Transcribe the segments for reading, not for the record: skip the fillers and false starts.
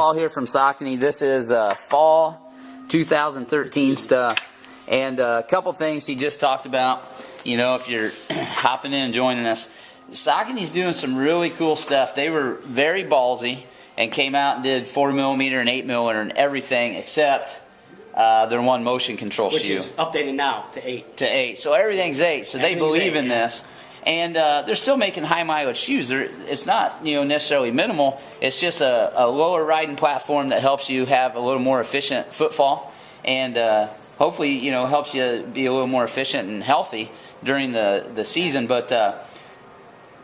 Paul here from Saucony. This is fall 2013 stuff, and a couple things he just talked about. You know, if you're hopping in and joining us, Saucony's doing some really cool stuff. They were very ballsy and came out and did 4mm and 8mm and everything except their one motion control shoe. Which is updated now to 8. To 8. So everything's 8. So they believe in this. And they're still making high mileage shoes. It's not, you know, necessarily minimal. It's just a lower riding platform that helps you have a little more efficient footfall, and hopefully, you know, helps you be a little more efficient and healthy during the season. But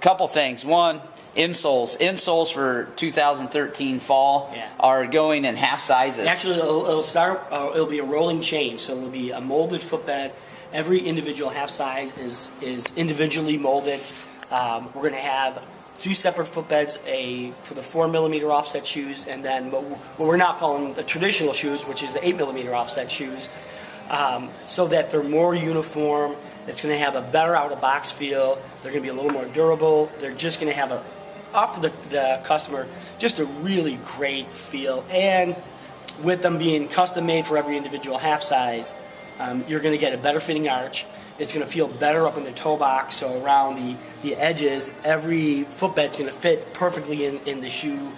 couple things. One, insoles. Insoles for 2013 fall are going in half sizes. Actually, it'll be a rolling change, so it'll be a molded footbed. Every individual half size is individually molded. We're going to have 2 separate footbeds, for the 4mm offset shoes, and then what we're now calling the traditional shoes, which is the 8mm offset shoes, so that they're more uniform. It's going to have a better out-of-box feel. They're going to be a little more durable. They're just going to have offer the customer just a really great feel. And with them being custom made for every individual half size, you're going to get a better fitting arch. It's going to feel better up in the toe box, so around the edges, every footbed's going to fit perfectly in the shoe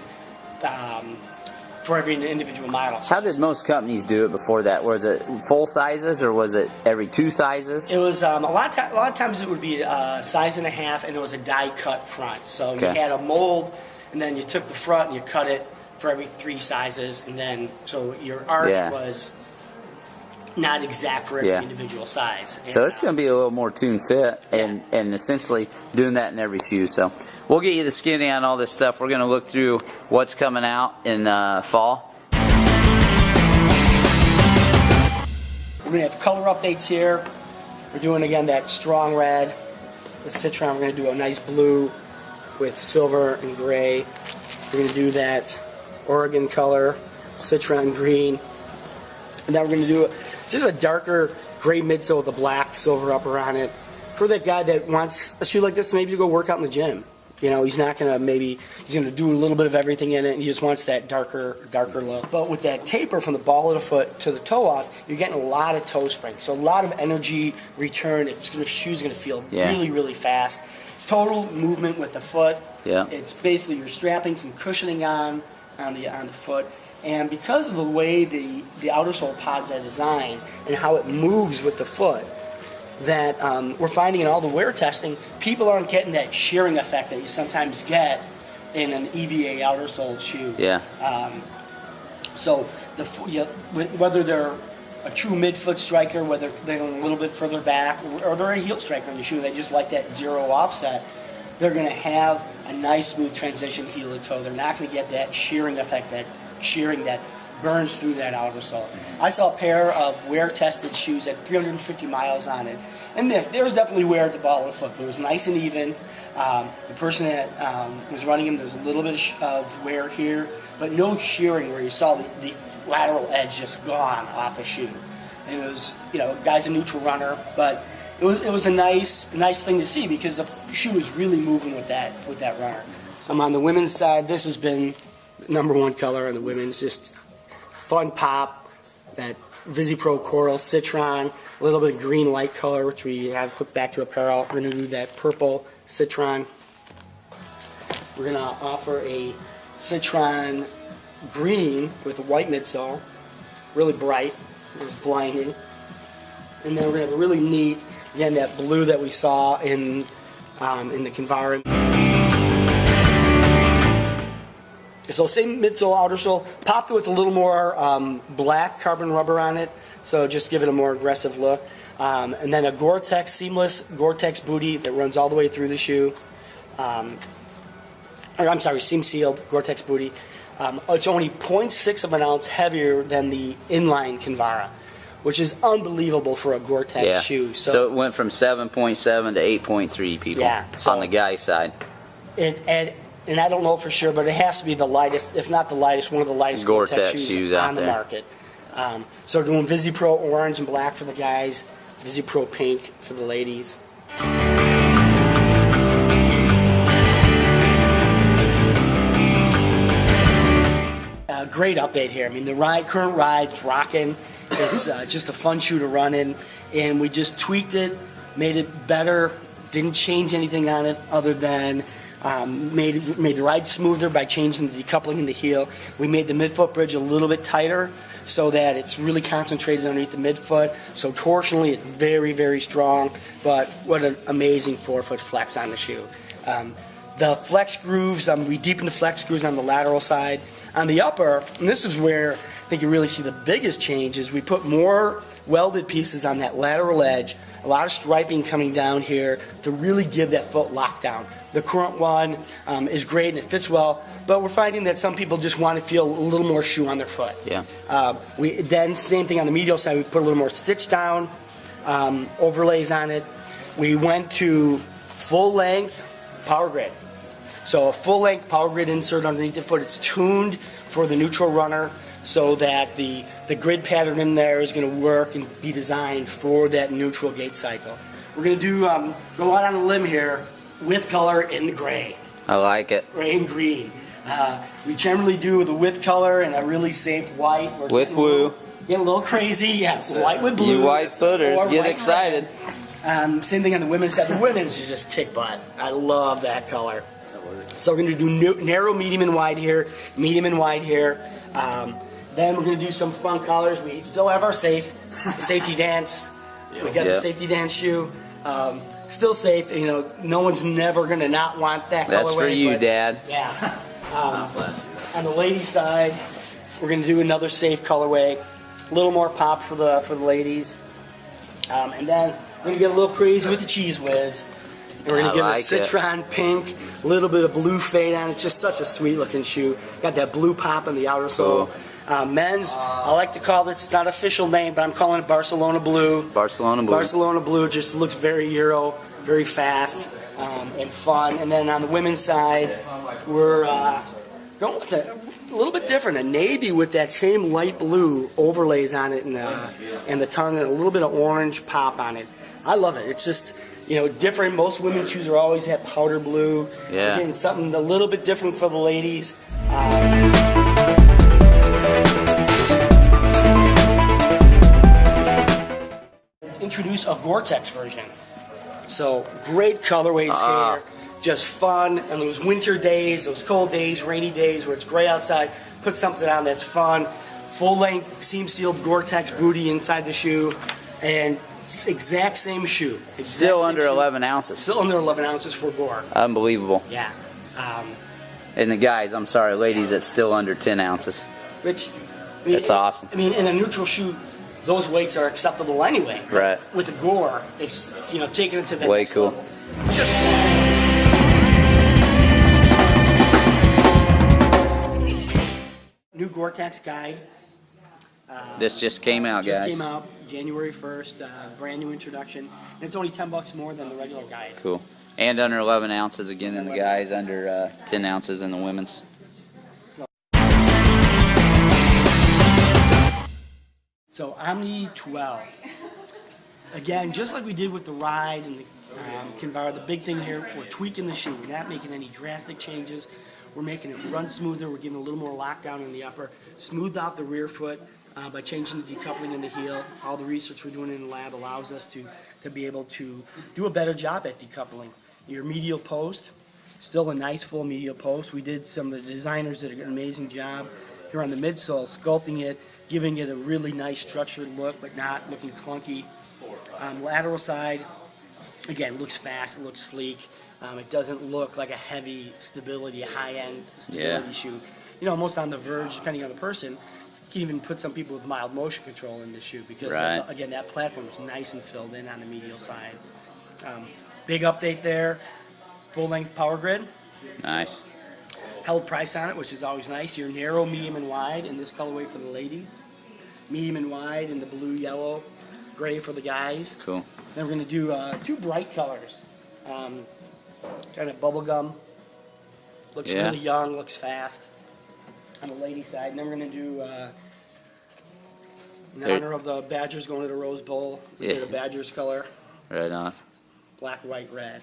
for every individual model. How did most companies do it before that? Was it full sizes, or was it every 2 sizes? It was a lot of times it would be a size and a half, and it was a die cut front. So you had a mold, and then you took the front and you cut it for every 3 sizes, and then so your arch was not exact for every individual size. And so it's going to be a little more tune fit, and essentially doing that in every shoe. So we'll get you the skinny on all this stuff. We're going to look through what's coming out in fall. We're going to have color updates here. We're doing, again, that strong red with citron. We're going to do a nice blue with silver and gray. We're going to do that Oregon color, citron green. And then we're going to do just a darker gray midsole with a black silver upper on it. For that guy that wants a shoe like this, maybe to go work out in the gym. You know, he's not going to he's going to do a little bit of everything in it, and he just wants that darker look. But with that taper from the ball of the foot to the toe off, you're getting a lot of toe spring. So a lot of energy return. The shoe's going to feel really, really fast. Total movement with the foot. Yeah. It's basically you're strapping some cushioning on the foot. And because of the way the outer sole pods are designed and how it moves with the foot, that we're finding in all the wear testing, people aren't getting that shearing effect that you sometimes get in an EVA outer sole shoe. Yeah. So whether they're a true midfoot striker, whether they're a little bit further back, or they're a heel striker in the shoe, they just like that zero offset, they're going to have a nice smooth transition heel to toe. They're not going to get that shearing effect, that shearing that burns through that outer sole. I saw a pair of wear-tested shoes at 350 miles on it, and there was definitely wear at the ball of the foot, but it was nice and even. The person that was running them, there was a little bit of wear here, but no shearing where you saw the lateral edge just gone off the shoe. And it was, you know, guy's a neutral runner, but it was a nice thing to see because the shoe was really moving with that runner. So on the women's side, this has been #1 color in the women's, just fun pop, that VisiPro Coral Citron, a little bit of green light color, which we have hooked back to apparel. We're going to do that purple Citron. We're going to offer a Citron green with a white midsole, really bright, it was blinding. And then we're going to have a really neat, again, that blue that we saw in the Kinvara. So same midsole, outer sole, popped it with a little more black carbon rubber on it, so just give it a more aggressive look. And then a Gore-Tex, seamless Gore-Tex booty that runs all the way through the shoe. Seam sealed Gore-Tex booty. It's only 0.6 of an ounce heavier than the inline Kinvara, which is unbelievable for a Gore-Tex shoe. So it went from 7.7 to 8.3 people on the guy's side. And I don't know for sure, but it has to be the lightest, if not the lightest, one of the lightest Gore-Tex shoes on the market. So we're doing VisiPro orange and black for the guys, VisiPro pink for the ladies. great update here. I mean, the current ride's rocking. It's just a fun shoe to run in, and we just tweaked it, made it better. Didn't change anything on it other than made the ride smoother by changing the decoupling in the heel. We made the midfoot bridge a little bit tighter so that it's really concentrated underneath the midfoot. So torsionally, it's very, very strong. But what an amazing forefoot flex on the shoe. The flex grooves, we deepened the flex grooves on the lateral side. On the upper, and this is where I think you really see the biggest change, is we put more welded pieces on that lateral edge, a lot of striping coming down here to really give that foot lockdown. The current one is great and it fits well, but we're finding that some people just want to feel a little more shoe on their foot. Yeah. Then same thing on the medial side, we put a little more stitch down, overlays on it. We went to full length power grid. So a full length power grid insert underneath the foot. It's tuned for the neutral runner so that the grid pattern in there is going to work and be designed for that neutral gait cycle. We're going to do go out on a limb here with color in the gray. I like it. Gray and green. We generally do the with color and a really safe white. With blue. Getting a little crazy, yeah. White with blue. You white footers, get excited. Same thing on the women's side. The women's is just kick butt. I love that color. So we're going to do narrow, medium, and wide here. Medium and wide here. Then we're going to do some fun colors. We still have our safety dance. We got the safety dance shoe. Still safe. You know, no one's never going to not want that colorway. That's for you, Dad. Yeah. On the ladies' side, we're going to do another safe colorway. A little more pop for the ladies. And then we're going to get a little crazy with the Cheese Whiz. And we're going to give it a citron pink, a little bit of blue fade on it. Just such a sweet looking shoe. Got that blue pop on the outer sole. Men's, I like to call this, it's not an official name, but I'm calling it Barcelona Blue. Barcelona Blue. Barcelona Blue just looks very Euro, very fast, and fun. And then on the women's side, we're going with a little bit different. A navy with that same light blue overlays on it and the tongue and a little bit of orange pop on it. I love it. It's just, you know, different. Most women's shoes are always that powder blue. Yeah. Again, something a little bit different for the ladies. Introduce a Gore-Tex version. So great colorways here. Just fun. And those winter days, those cold days, rainy days where it's gray outside, put something on that's fun. Full length seam sealed Gore-Tex booty inside the shoe. And exact same shoe. Still under 11 ounces. Still under 11 ounces for Gore. Unbelievable. Yeah. And the guys, I'm sorry, ladies, that's still under 10 ounces. Which, I mean, that's awesome. I mean, in a neutral shoe, those weights are acceptable anyway. Right. With the Gore, it's, you know, taking it to the way next cool. level. Just new Gore-Tex guide. This just came out, guys. Just came out January 1st, brand new introduction. And it's only $10 more than the regular guide. Cool. And under 11 ounces again in the guys, under 10 ounces in the women's. So Omni 12. Again, just like we did with the Ride and the Kinvara, the big thing here, we're tweaking the shoe. We're not making any drastic changes. We're making it run smoother. We're giving a little more lockdown in the upper. Smooth out the rear foot by changing the decoupling in the heel. All the research we're doing in the lab allows us to be able to do a better job at decoupling. Your medial post, still a nice full medial post. We did some of the designers did an amazing job here on the midsole, sculpting it, giving it a really nice structured look, but not looking clunky. Lateral side, again, looks fast, it looks sleek. It doesn't look like a heavy stability, high-end stability shoe. You know, almost on the verge, depending on the person. You can even put some people with mild motion control in the shoe because, again, that platform is nice and filled in on the medial side. Big update there, full-length power grid. Nice. Held price on it, which is always nice. Your narrow, medium, and wide in this colorway for the ladies. Medium and wide in the blue, yellow, gray for the guys. Cool. Then we're going to do two bright colors. Kind of bubblegum. Looks really young, looks fast on the lady side. And then we're going to do, in honor of the Badgers going to the Rose Bowl, the Badgers color. Right on. Black, white, red.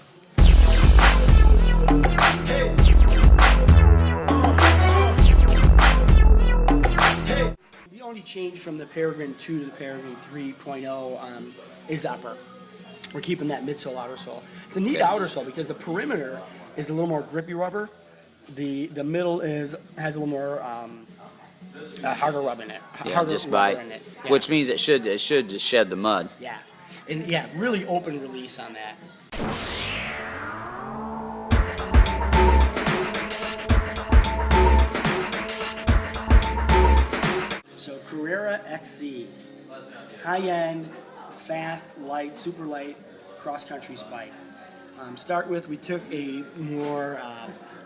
The only change from the Peregrine 2 to the Peregrine 3.0 is upper. We're keeping that midsole outer sole. It's a neat Okay. outer sole because the perimeter is a little more grippy rubber. The middle has a little more harder rub in it. Yeah, Harder just rubber by, in it. Yeah. which means it should just shed the mud. Yeah, and yeah, really open release on that. So Carrera XC, high-end, fast, light, super light cross-country spike. Start with, we took a more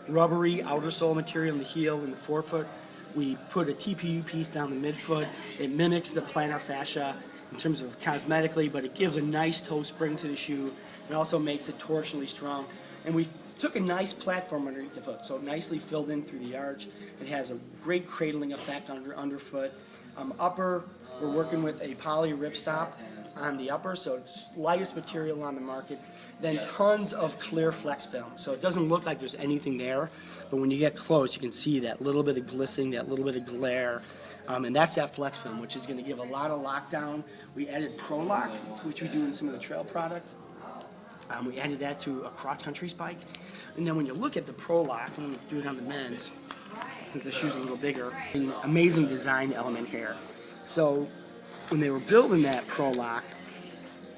rubbery outer sole material in the heel and the forefoot. We put a TPU piece down the midfoot. It mimics the plantar fascia in terms of cosmetically, but it gives a nice toe spring to the shoe. It also makes it torsionally strong. And we took a nice platform underneath the foot, so nicely filled in through the arch. It has a great cradling effect underfoot. Upper, we're working with a poly ripstop on the upper, so it's lightest material on the market. Then tons of clear flex film, so it doesn't look like there's anything there, but when you get close, you can see that little bit of glistening, that little bit of glare, and that's that flex film, which is going to give a lot of lockdown. We added Pro Lock, which we do in some of the trail product. We added that to a cross-country spike, and then when you look at the Pro Lock, I'm going to do it on the men's, since the shoe's a little bigger. An amazing design element here. So when they were building that Pro Lock,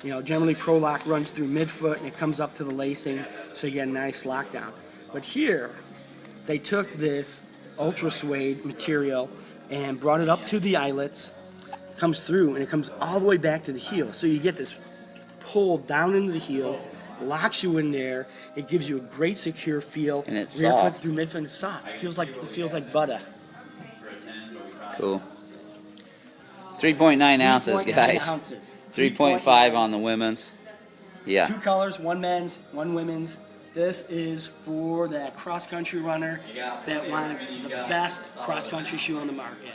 you know, generally Pro Lock runs through midfoot and it comes up to the lacing, so you get a nice lockdown. But here, they took this ultra suede material and brought it up to the eyelets, comes through, and it comes all the way back to the heel. So you get this pull down into the heel, locks you in there. It gives you a great secure feel. And it's rear foot soft. through midfoot, it's soft. It feels like butter. Cool. 3.9 ounces, 3.9 guys. ounces. 3.5 on the women's. Yeah. 2 colors, 1 men's, 1 women's. This is for that cross-country runner that wants the best cross-country shoe on the market.